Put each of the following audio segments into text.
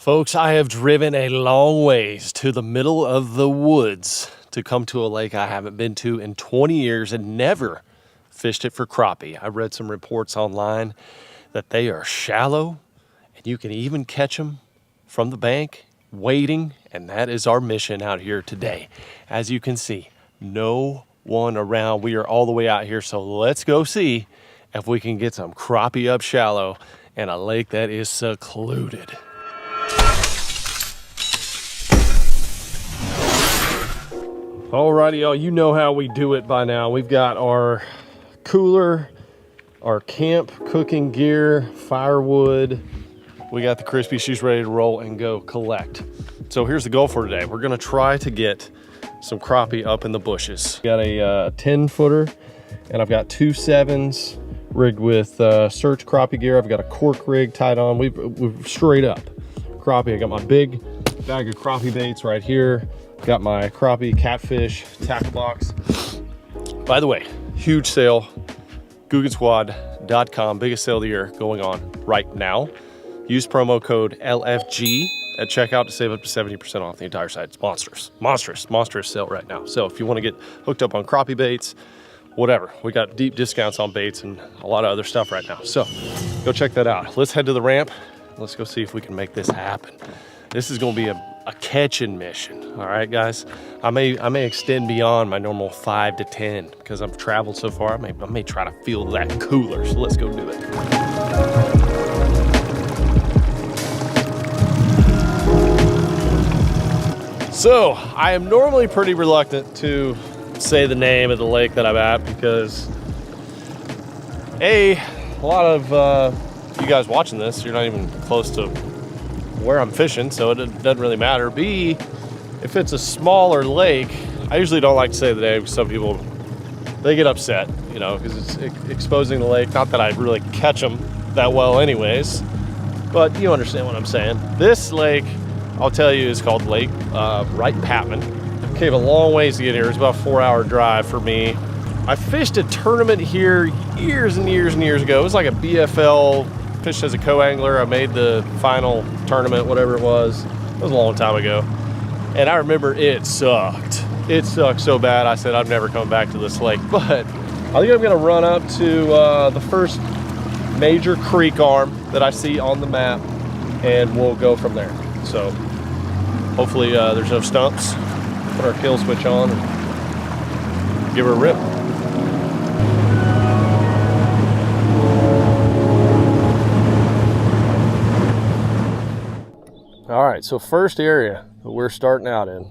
Folks, I have driven a long ways to the middle of the woods to come to a lake I haven't been to in 20 years and never fished it for crappie. I read some reports online that they are shallow and you can even catch them from the bank waiting, and that is our mission out here today. As you can see, no one around. We are all the way out here, so let's go see if we can get some crappie up shallow in a lake that is secluded. Alrighty, y'all, you know how we do it by now. We've got our cooler, our camp cooking gear, firewood. We got the crispy shoes ready to roll and go collect. So here's the goal for today. We're gonna try to get some crappie up in the bushes. Got a 10 footer and I've got 2 7s rigged with search crappie gear. I've got a cork rig tied on. We've straight up crappie. I got my big bag of crappie baits right here. Got my crappie catfish tackle box. By the way, huge sale, GuYonSquad.com, biggest sale of the year going on right now. Use promo code LFG at checkout to save up to 70% off the entire site. It's monstrous sale right now. So if you want to get hooked up on crappie baits, whatever, we got deep discounts on baits and a lot of other stuff right now. So go check that out. Let's head to the ramp. Let's go see if we can make this happen. This is going to be a catching mission. All right, guys. I may extend beyond my normal 5 to 10 because I've traveled so far. I may try to feel that cooler. So let's go do it. So I am normally pretty reluctant to say the name of the lake that I'm at because a lot of you guys watching this, you're not even close to where I'm fishing, so it doesn't really matter. B, if it's a smaller lake, I usually don't like to say the name because some people, they get upset, you know, because it's exposing the lake. Not that I really catch them that well anyways, but you understand what I'm saying. This lake, I'll tell you, is called Lake Wright Patman. It came a long ways to get here. It's about a 4-hour drive for me. I fished a tournament here years and years and years ago. It was like a BFL, fished as a co-angler. I made the final tournament, whatever it was. It was a long time ago. And I remember it sucked. It sucked so bad, I said, I'm never coming back to this lake. But I think I'm gonna run up to the first major creek arm that I see on the map, and we'll go from there. So hopefully there's no stumps. Put our kill switch on and give her a rip. All right, so first area that we're starting out in.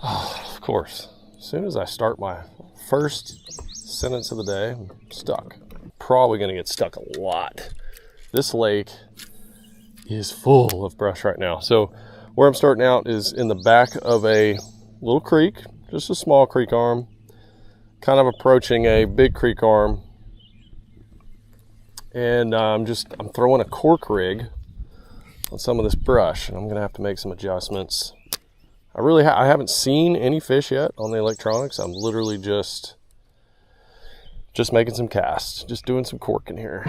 Oh, of course, as soon as I start my first sentence of the day, I'm stuck. Probably gonna get stuck a lot. This lake is full of brush right now. So where I'm starting out is in the back of a little creek, just a small creek arm, kind of approaching a big creek arm. And I'm throwing a cork rig on some of this brush, and I'm gonna have to make some adjustments. I haven't seen any fish yet on the electronics. I'm literally just making some casts, just doing some corking here.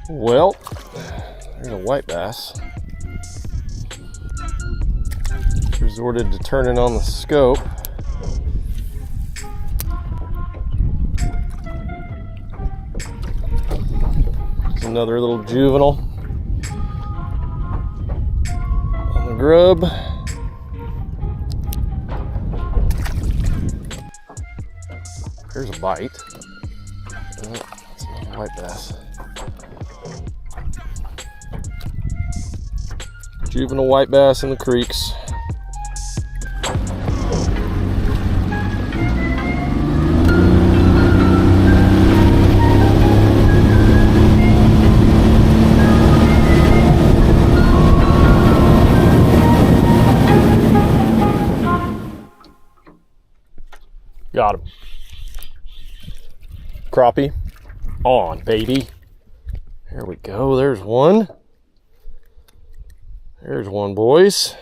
Well, there's a white bass. Resorted to turning on the scope. There's another little juvenile on the grub. There's a bite. white bass. Juvenile white bass in the creeks. Got him. Crappie on, baby. There we go. There's one. There's one, boys.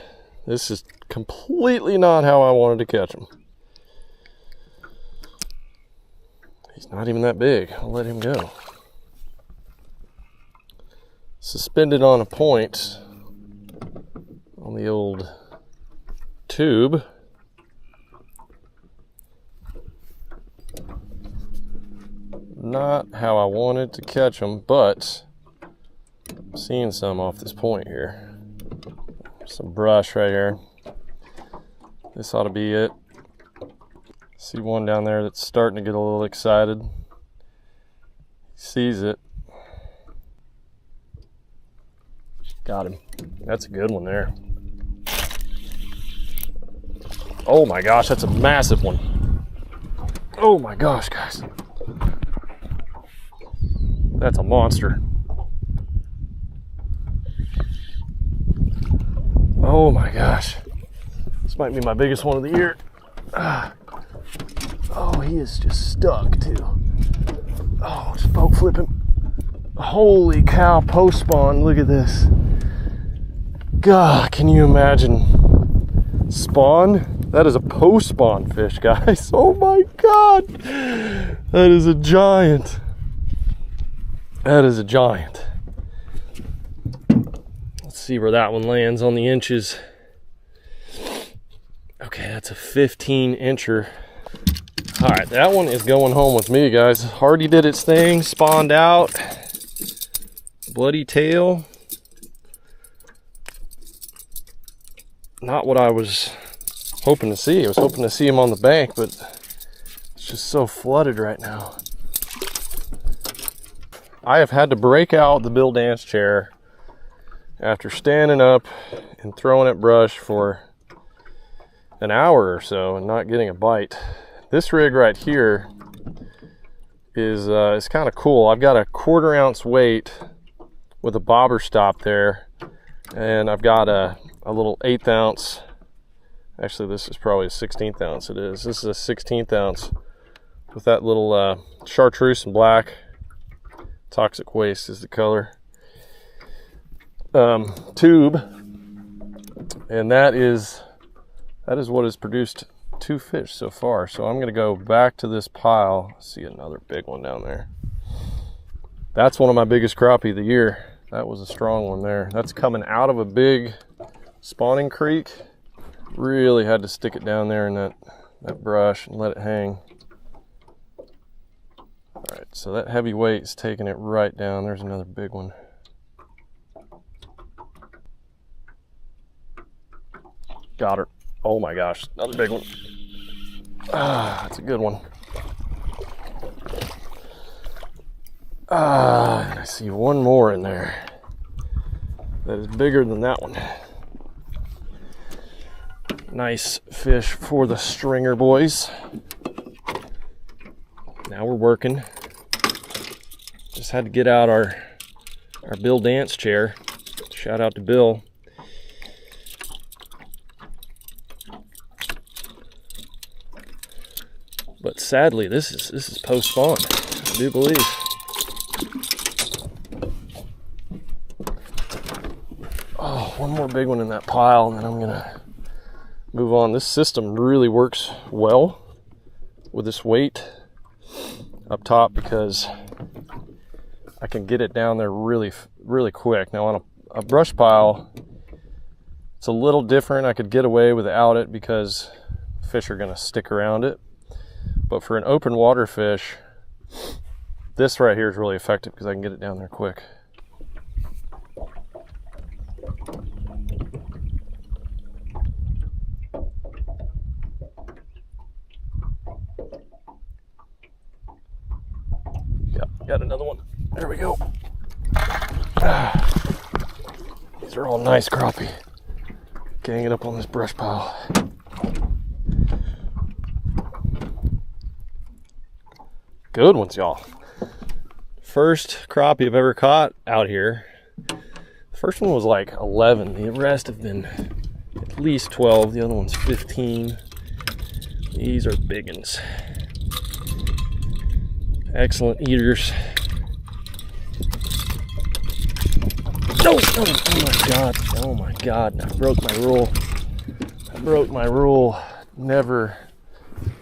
This is completely not how I wanted to catch him. He's not even that big. I'll let him go. Suspended on a point on the old tube. Not how I wanted to catch them, but I'm seeing some off this point here. Some brush right here. This ought to be it. See one down there that's starting to get a little excited. He sees it. Got him. That's a good one there. Oh my gosh, that's a massive one. Oh my gosh, guys. That's a monster. Oh my gosh. This might be my biggest one of the year. Oh, he is just stuck too. Oh, spoke flipping. Holy cow, post spawn. Look at this. God, can you imagine? Spawn? That is a post spawn fish, guys. Oh my God. That is a giant. That is a giant. Let's see where that one lands on the inches. Okay, that's a 15-incher. All right, that one is going home with me, guys. Hardy did its thing, spawned out. Bloody tail. Not what I was hoping to see. I was hoping to see him on the bank, but it's just so flooded right now. I have had to break out the Bill dance chair after standing up and throwing at brush for an hour or so and not getting a bite. This rig right here is kind of cool. I've got a 1/4 ounce weight with a bobber stop there, and I've got a little 1/8 ounce. Actually, this is probably a 16th ounce. It is. This is a 16th ounce with that little chartreuse and black. Toxic waste is the color. Tube, and that is what has produced 2 fish so far. So I'm going to go back to this pile. See another big one down there. That's one of my biggest crappie of the year. That was a strong one there. That's coming out of a big spawning creek. Really had to stick it down there in that brush and let it hang. All right, so that heavy weight is taking it right down. There's another big one. Got her. Oh my gosh, another big one. Ah, that's a good one. Ah, and I see one more in there that is bigger than that one. Nice fish for the stringer, boys. Now we're working. Just had to get out our Bill dance chair. Shout out to Bill. But sadly, this is post spawn, I do believe. Oh, one more big one in that pile, and then I'm gonna move on. This system really works well with this weight up top because I can get it down there really quick. Now on a brush pile, it's a little different. I could get away without it because fish are gonna stick around it. But for an open water fish, this right here is really effective because I can get it down there quick. Yeah, got another one. There we go. These are all nice crappie. Gang it up on this brush pile. Good ones, y'all. First crappie I've ever caught out here. The first one was like 11. The rest have been at least 12. The other one's 15. These are big ones. Excellent eaters. Oh, my God. Oh my God. I broke my rule. Never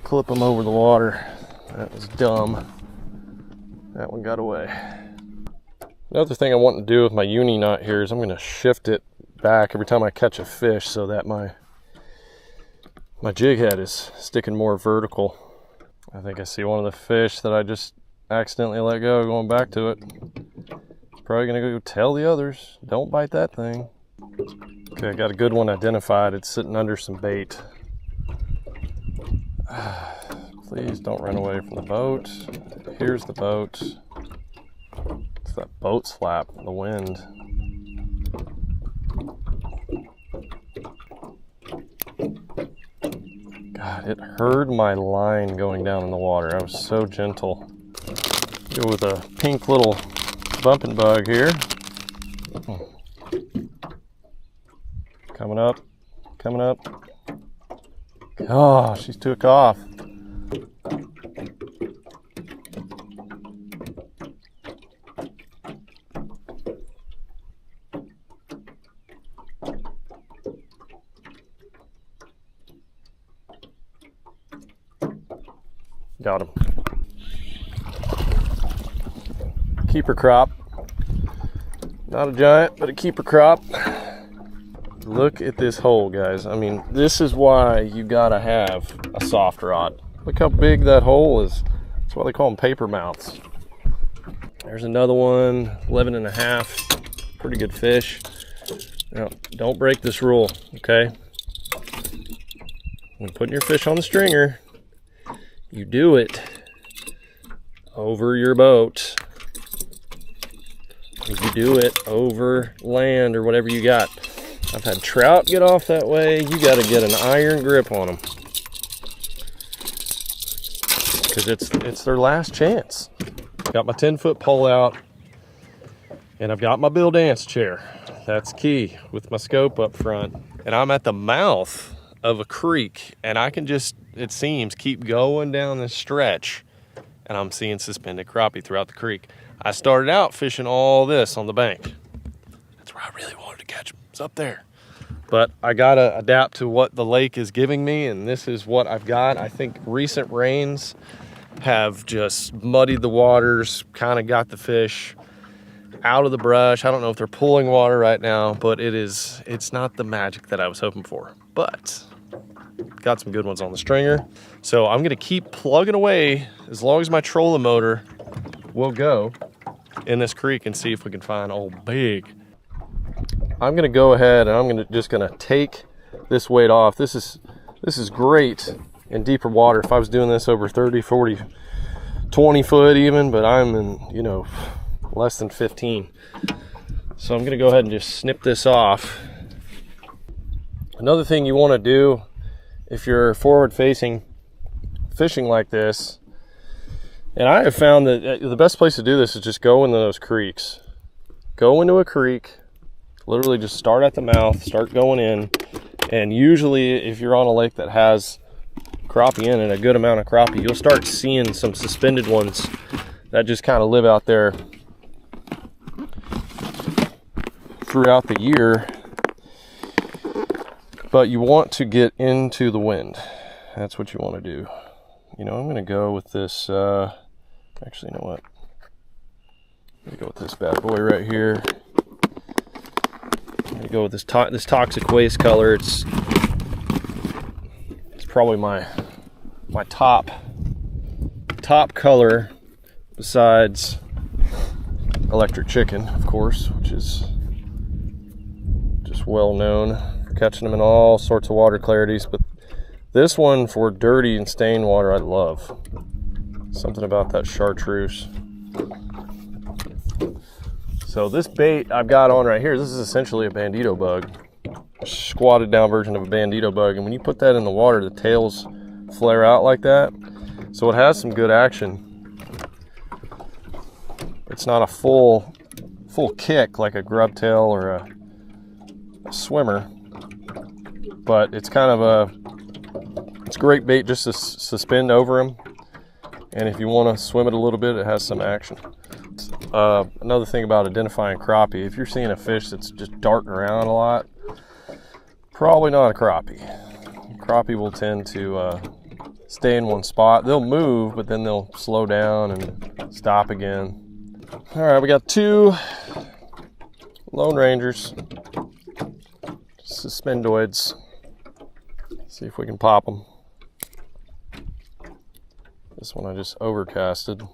clip them over the water. That was dumb. That one got away. Another thing I want to do with my uni knot here is I'm going to shift it back every time I catch a fish so that my jig head is sticking more vertical. I think I see one of the fish that I just accidentally let go going back to it. It's probably going to go tell the others, don't bite that thing. Okay, I got a good one identified. It's sitting under some bait. Please don't run away from the boat. Here's the boat. It's that boat's flap, the wind. God, it heard my line going down in the water. I was so gentle. Go with a pink little bumping bug here. Coming up, coming up. Oh, she took off. Got him. Keeper crop. Not a giant, but a keeper crop. Look at this hole, guys. I mean, this is why you gotta have a soft rod. Look how big that hole is. That's why they call them paper mouths. There's another one, 11 and a half. Pretty good fish. Now, don't break this rule, okay? When putting your fish on the stringer, you do it over your boat. You do it over land or whatever you got. I've had trout get off that way. You got to get an iron grip on them because it's their last chance. Got my 10-foot pole out, and I've got my Bill Dance chair. That's key with my scope up front. And I'm at the mouth of a creek, and I can just, it seems, keep going down this stretch, and I'm seeing suspended crappie throughout the creek. I started out fishing all this on the bank. That's where I really wanted to catch them. It's up there. But I gotta adapt to what the lake is giving me, and this is what I've got. I think recent rains have just muddied the waters, kind of got the fish out of the brush. I don't know if they're pulling water right now, but it's not the magic that I was hoping for. But got some good ones on the stringer. So I'm gonna keep plugging away as long as my trolling motor will go in this creek and see if we can find old big. I'm gonna go ahead and I'm just gonna take this weight off. This is great in deeper water. If I was doing this over 30, 40, 20 foot even, but I'm in, you know, less than 15. So I'm gonna go ahead and just snip this off. Another thing you wanna do if you're forward facing fishing like this, and I have found that the best place to do this is just go into those creeks. Go into a creek, literally just start at the mouth, start going in, and usually if you're on a lake that has crappie in it, a good amount of crappie, you'll start seeing some suspended ones that just kind of live out there throughout the year. But you want to get into the wind. That's what you want to do. You know, I'm going to go with this, actually, you know what? I'm going to go with this bad boy right here. I'm going to go with this toxic waste color. It's probably my top color besides electric chicken, of course, which is just well known for catching them in all sorts of water clarities. But this one for dirty and stained water, I love. Something about that chartreuse. So this bait I've got on right here, this is essentially a bandito bug. Squatted down version of a bandito bug. And when you put that in the water, the tails flare out like that. So it has some good action. It's not a full kick like a grub tail or a swimmer, but it's kind of it's great bait just to suspend over them. And if you want to swim it a little bit, it has some action. Another thing about identifying crappie, if you're seeing a fish that's just darting around a lot, probably not a crappie. Crappie will tend to stay in one spot. They'll move, but then they'll slow down and stop again. All right, we got 2 Lone Rangers, suspendoids. See if we can pop them. This one I just overcasted.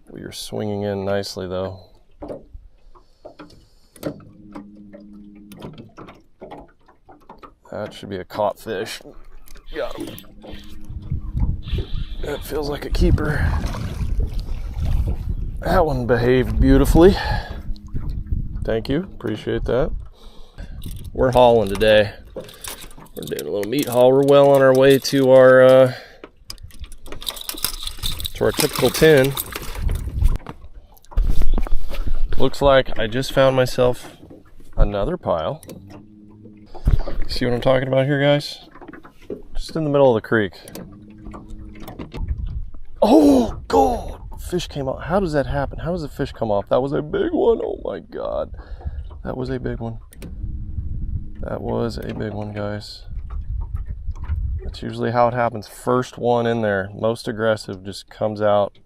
We are swinging in nicely though. That should be a caught fish. Got him. That feels like a keeper. That one behaved beautifully. Thank you, appreciate that. We're hauling today. We're doing a little meat haul. We're well on our way to our typical 10. Looks like I just found myself another pile. See what I'm talking about here, guys? Just in the middle of the creek. Oh, God! Fish came off. How does that happen? How does the fish come off? That was a big one. Oh my God. That was a big one. That was a big one, guys. That's usually how it happens. First one in there, most aggressive, just comes out.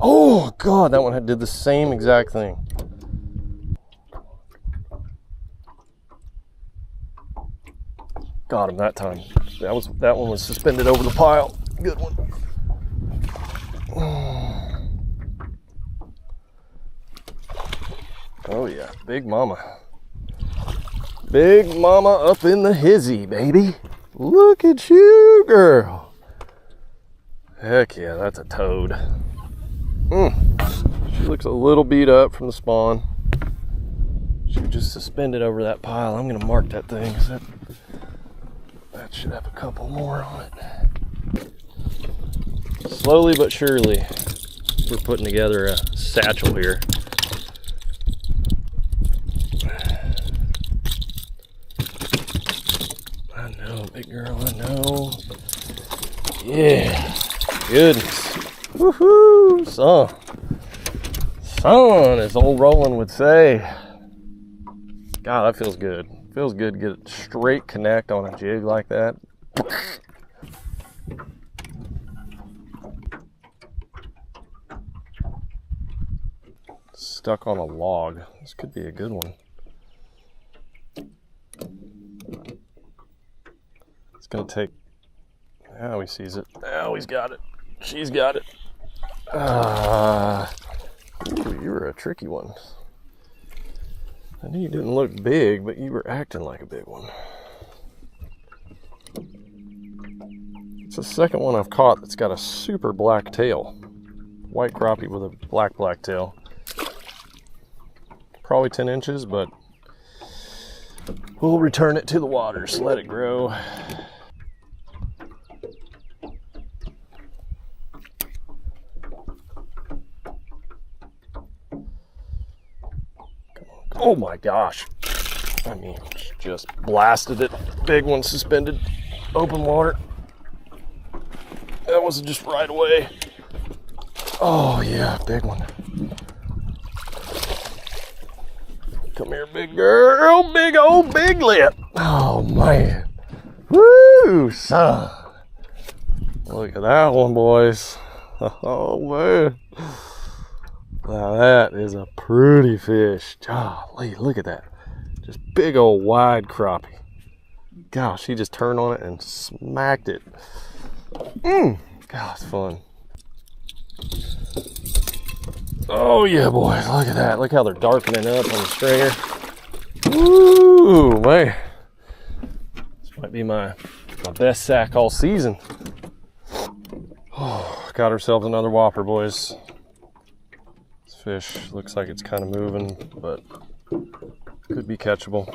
Oh God, that one did the same exact thing. Got him that time. That one was suspended over the pile. Good one. Oh yeah, big mama. Big mama up in the hizzy, baby. Look at you, girl. Heck yeah, that's a toad. She looks a little beat up from the spawn. She was just suspended over that pile. I'm gonna mark that thing. That should have a couple more on it. Slowly but surely, we're putting together a satchel here. I know, big girl, I know. Yeah, goodness. Woohoo, son. Son, as old Roland would say. God, that feels good. Feels good to get a straight connect on a jig like that. Stuck on a log. This could be a good one. It's gonna take. Now he sees it. Now he's got it. She's got it. Ooh, you were a tricky one. I knew you didn't look big, but you were acting like a big one. It's the second one I've caught that's got a super black tail. White crappie with a black tail. Probably 10 inches, but we'll return it to the waters, let it grow. Oh my gosh. I mean, just blasted it. Big one suspended, open water. That was just right away. Oh yeah, big one. Come here, big girl. Big old big lip. Oh man. Woo, son. Look at that one, boys. Oh man. Now that is a pretty fish. Golly, look at that. Just big old wide crappie. Gosh, he just turned on it and smacked it. God, it's fun. Oh yeah, boys, look at that. Look how they're darkening up on the stringer. Ooh, man. This might be my best sack all season. Oh, got ourselves another whopper, boys. This fish looks like it's kind of moving, but could be catchable.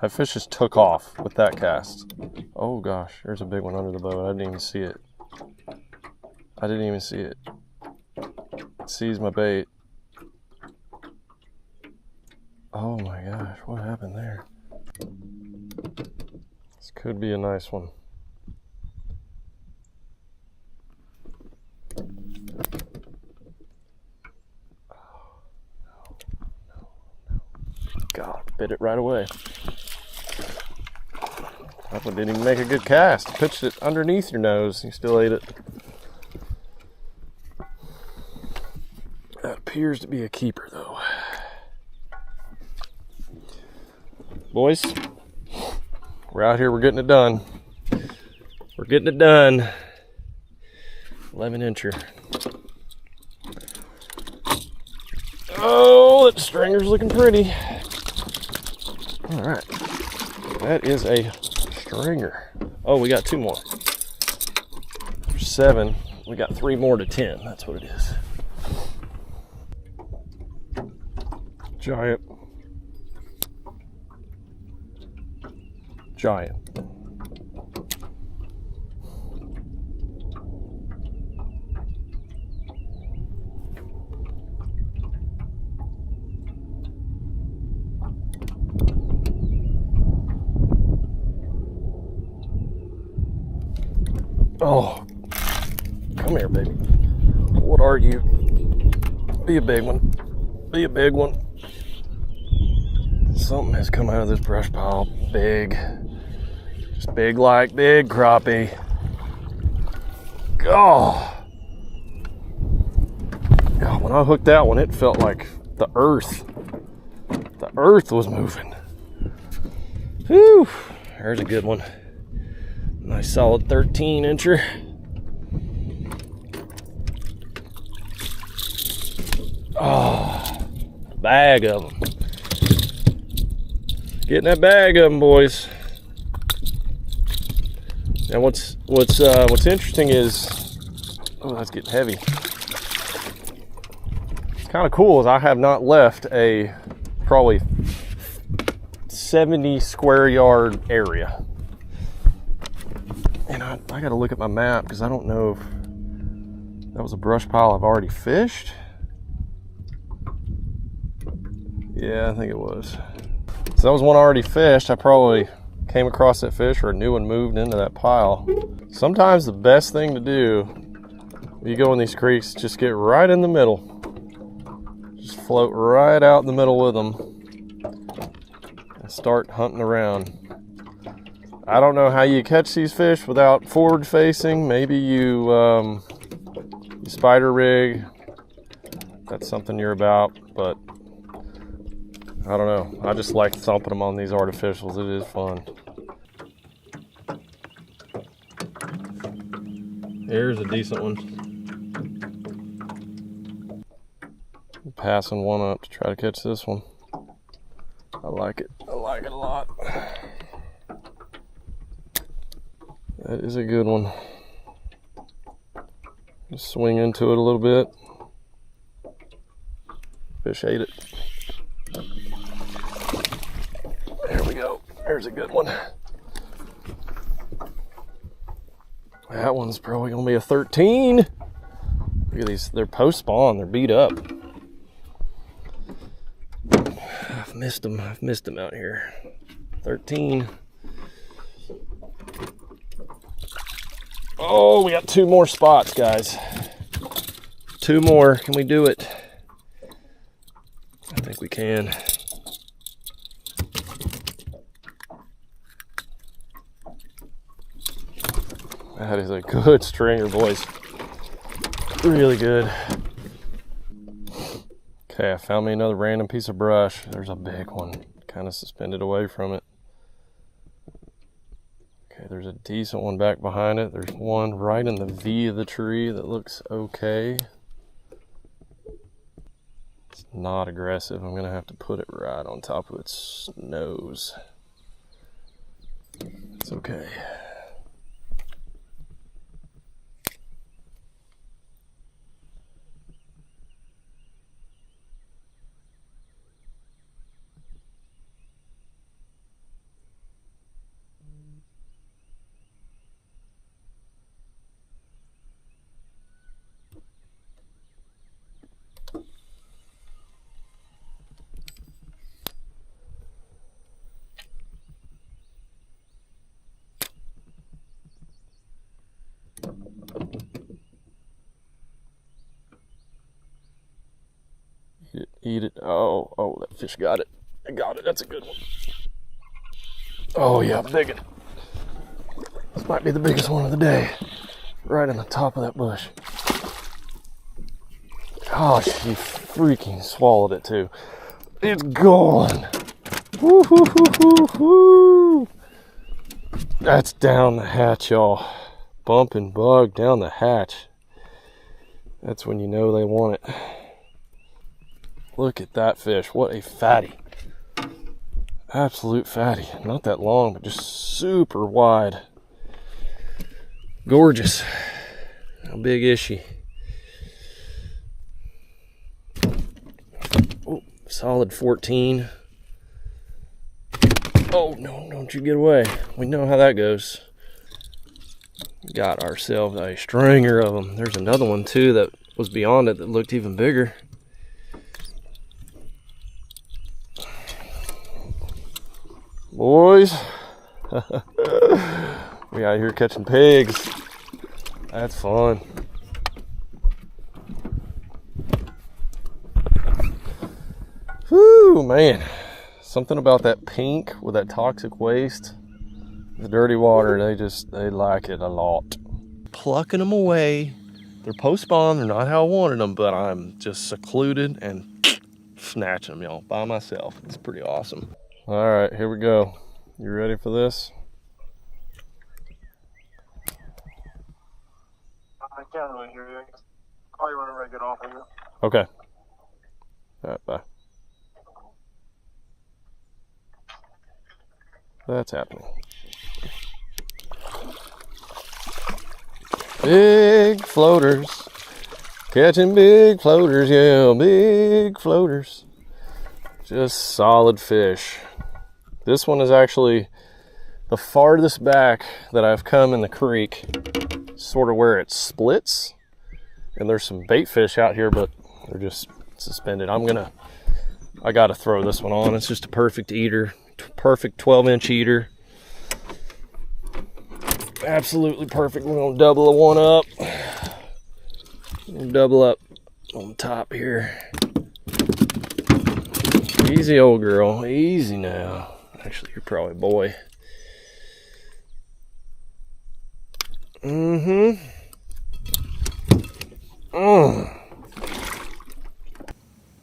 That fish just took off with that cast. Oh gosh, there's a big one under the boat. I didn't even see it. I didn't even see it. It sees my bait. Oh my gosh, what happened there? This could be a nice one. God, bit it right away. That one didn't even make a good cast. Pitched it underneath your nose. You still ate it. That appears to be a keeper, though. Boys, we're out here. We're getting it done. We're getting it done. 11-incher. Oh, that stringer's looking pretty. All right, that is a stringer. Oh, we got 2 more. There's 7. We got 3 more to 10. That's what it is. Giant. Giant. Oh, come here, baby. What are you? Be a big one. Be a big one. Something has come out of this brush pile. Big. Just big like big crappie. Oh. God, when I hooked that one, it felt like the earth was moving. Whew. There's a good one. Nice solid 13-incher. Oh, bag of them. Getting that bag of them, boys. Now what's interesting is, oh, that's getting heavy. It's kind of cool is I have not left a probably 70 square yard area. And I got to look at my map because I don't know if that was a brush pile I've already fished. Yeah, I think it was. So that was one I already fished. I probably came across that fish or a new one moved into that pile. Sometimes the best thing to do when you go in these creeks, just get right in the middle. Just float right out in the middle with them and start hunting around. I don't know how you catch these fish without forward facing. Maybe you spider rig. That's something you're about, but I don't know. I just like thumping them on these artificials. It is fun. Here's a decent one. I'm passing one up to try to catch this one. I like it. I like it a lot. That is a good one. Just swing into it a little bit. Fish ate it. There we go. There's a good one. That one's probably gonna be a 13. Look at these, they're post spawn, they're beat up. I've missed them out here. 13. Oh, we got 2 more spots, guys. 2 more, can we do it? I think we can. That is a good stringer, boys. Really good. Okay, I found me another random piece of brush. There's a big one, kind of suspended away from it. Okay, there's a decent one back behind it. There's one right in the V of the tree that looks okay. It's not aggressive. I'm gonna have to put it right on top of its nose. It's okay. Eat it. Oh, that fish got it. I got it. That's a good one. Oh yeah, big one. This might be the biggest one of the day. Right on the top of that bush. Oh, she freaking swallowed it too. It's gone. Woo, woo, woo, woo, woo. That's down the hatch, y'all. Bumping bug down the hatch. That's when you know they want it. Look at that fish. What a fatty. Absolute fatty. Not that long, but just super wide. Gorgeous. How big is she? Oh, solid 14. Oh, no, don't you get away. We know how that goes. Got ourselves a stringer of them. There's another one too that was beyond it that looked even bigger. Boys, we out here catching pigs. That's fun. Whoo, man. Something about that pink with that toxic waste, the dirty water, they like it a lot. Plucking them away. They're post-spawn, they're not how I wanted them, but I'm just secluded and snatching them, y'all, by myself. It's pretty awesome. All right, here we go. You ready for this? I can't really hear you. Call you whenever I get off of you. Okay. All right, bye. That's happening. Big floaters. Catching big floaters, yeah, big floaters. Just solid fish. This one is actually the farthest back that I've come in the creek, sort of where it splits. And there's some bait fish out here, but they're just suspended. I gotta throw this one on. It's just a perfect eater, perfect 12-inch eater. Absolutely perfect. We're gonna double the one up. We'll double up on top here. Easy, old girl. Easy now. Actually, you're probably a boy.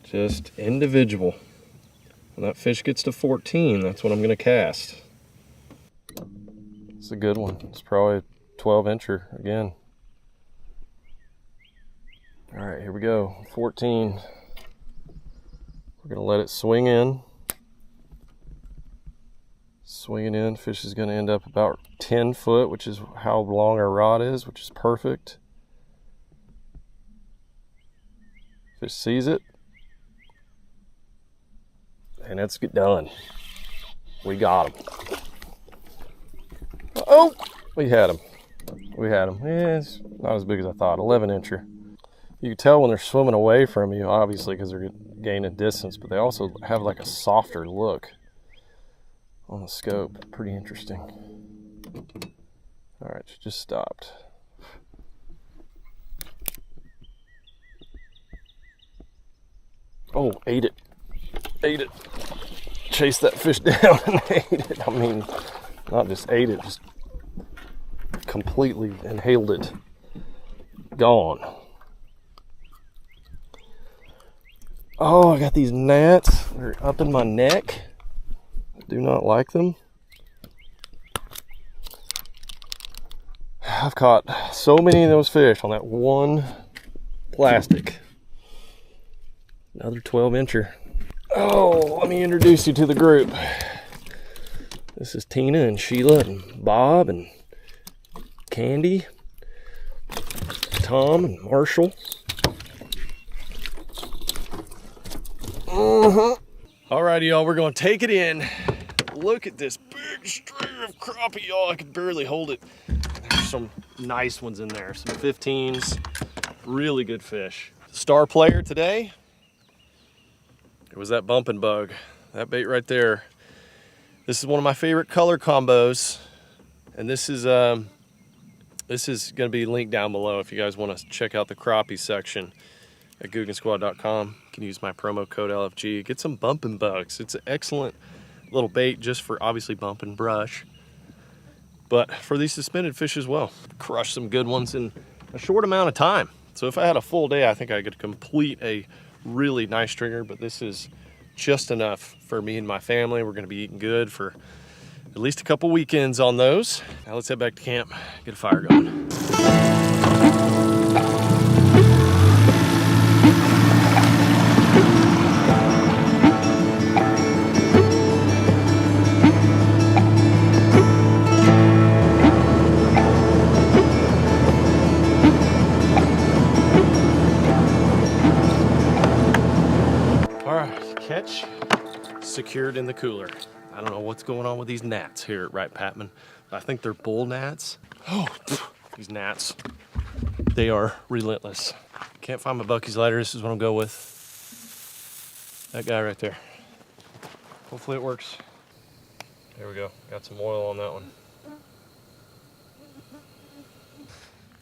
Just individual. When that fish gets to 14, that's what I'm gonna cast. It's a good one. It's probably a 12-incher again. All right, here we go. 14. We're gonna let it swing in. Swinging in, fish is gonna end up about 10 foot, which is how long our rod is, which is perfect. Fish sees it. And it's done. We got him. Oh, we had him. We had him. Yeah, it's not as big as I thought. 11-incher. You can tell when they're swimming away from you, obviously, because they're gaining distance, but they also have like a softer look on the scope. Pretty interesting. All right, she just stopped. Oh, ate it. Ate it. Chased that fish down and ate it. I mean, not just ate it, just completely inhaled it. Gone. Oh, I got these gnats. They're up in my neck. I do not like them. I've caught so many of those fish on that one plastic. Another 12-incher. Oh, let me introduce you to the group. This is Tina and Sheila and Bob and Candy, Tom and Marshall. Alrighty, y'all, we're gonna take it in. Look at this big string of crappie, y'all. I can barely hold it. There's some nice ones in there, some 15s, really good fish. Star player today, it was that bumping bug, that bait right there. This is one of my favorite color combos, and this is gonna be linked down below if you guys want to check out the crappie section. at GuYonSquad.com. You can use my promo code LFG. Get some bumping bugs. It's an excellent little bait just for obviously bump and brush, but for these suspended fish as well. Crush some good ones in a short amount of time. So if I had a full day, I think I could complete a really nice stringer, but this is just enough for me and my family. We're gonna be eating good for at least a couple weekends on those. Now let's head back to camp, get a fire going. Catch secured in the cooler. I don't know what's going on with these gnats here at Wright Patman. I think they're bull gnats. Oh, these gnats, they are relentless. Can't find my Bucky's lighter. This is what I'm going with. That guy right there. Hopefully it works. There we go. Got some oil on that one.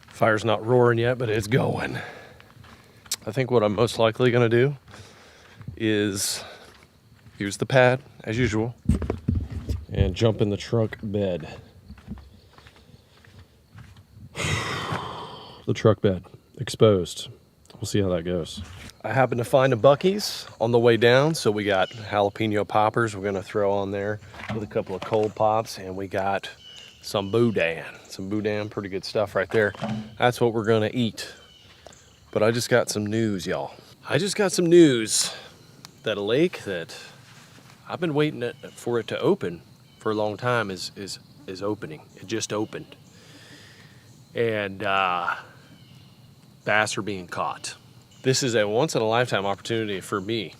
Fire's not roaring yet, but it's going. I think what I'm most likely gonna do is use the pad as usual and jump in the truck bed. The truck bed exposed. We'll see how that goes. I happened to find a Bucky's on the way down, so we got jalapeno poppers we're gonna throw on there with a couple of cold pops, and we got some boudin. Pretty good stuff right there. That's what we're gonna eat. But I just got some news, y'all. I just got some news that a lake that I've been waiting for it to open for a long time is opening. It just opened. And bass are being caught. This is a once-in-a-lifetime opportunity for me.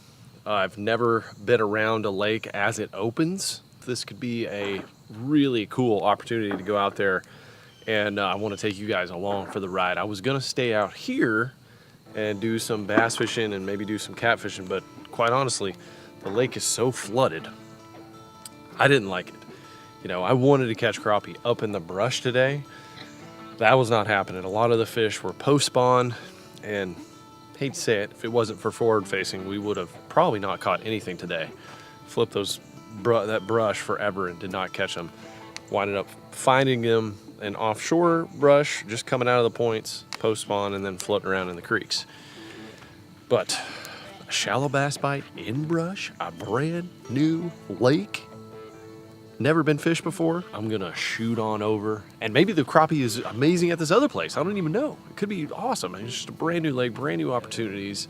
I've never been around a lake as it opens. This could be a really cool opportunity to go out there, and I want to take you guys along for the ride. I was gonna stay out here and do some bass fishing and maybe do some catfishing, but quite honestly, the lake is so flooded. I didn't like it. You know, I wanted to catch crappie up in the brush today. That was not happening. A lot of the fish were post-spawn, and hate to say it, if it wasn't for forward facing, we would have probably not caught anything today. Flipped that brush forever and did not catch them. Winded up finding them in offshore brush, just coming out of the points, post-spawn, and then floating around in the creeks. But a shallow bass bite in brush, a brand new lake, never been fished before. I'm gonna shoot on over, and maybe the crappie is amazing at this other place. I don't even know. It could be awesome. It's just a brand new lake, brand new opportunities,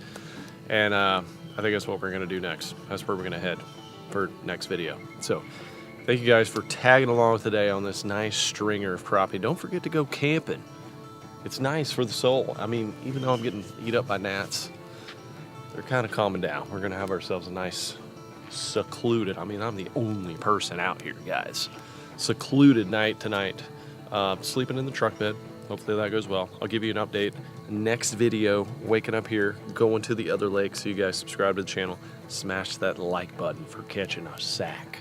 and I think that's what we're gonna do next. That's where we're gonna head for next video. So thank you guys for tagging along today on this nice stringer of crappie. Don't forget to go camping. It's nice for the soul. I mean, even though I'm getting eat up by gnats, they're kind of calming down. We're gonna have ourselves a nice secluded, I mean, I'm the only person out here, guys, secluded night tonight, sleeping in the truck bed. Hopefully that goes well. I'll give you an update next video, waking up here, going to the other lake. So you guys subscribe to the channel, smash that like button for catching a sack,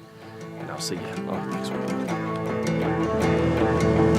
and I'll see you on the next one.